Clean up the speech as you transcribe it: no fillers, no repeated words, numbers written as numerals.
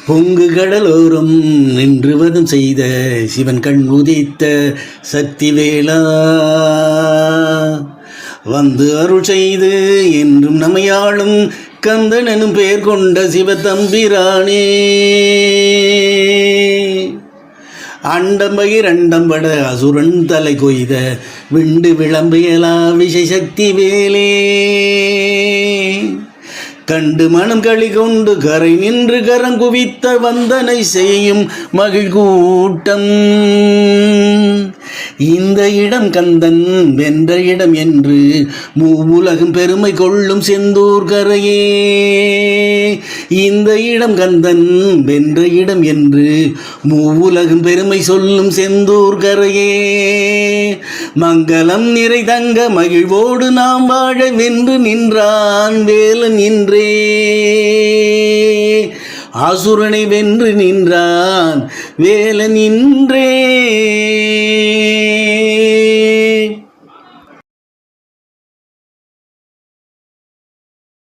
பொங்கு கடலோரம் நின்று வதம் செய்த சிவன் கண் உதித்த சக்தி வேளா வந்து அருள் செய்து என்றும் நம்மையாளும் கந்தன் எனும் பெயர் கொண்ட சிவத்தம்பிரானே. அண்டம் பகிரண்டம் பட அசுரன் தலை கொய்த விண்டு விளம்பியலா விஷை சக்தி வேலே. கண்டு மனம் களி கொண்டு கரை நின்று கரம் குவித்த வந்தனை செய்யும் மகிழ் கூட்டம். இந்த இடம் கந்தன் வென்ற இடம் என்று மூவுலகம் பெருமை கொள்ளும் செந்தூர் கரையே. இந்த இடம் கந்தன் வென்ற இடம் என்று மூவுலகம் பெருமை சொல்லும் செந்தூர் கரையே. மங்களம் நிறை தங்க மகிழ்வோடு நாம் வாழ வென்று நின்றான் வேலன் இன்றே. அசுரனை வென்று நின்றான் வேலன் இன்றே.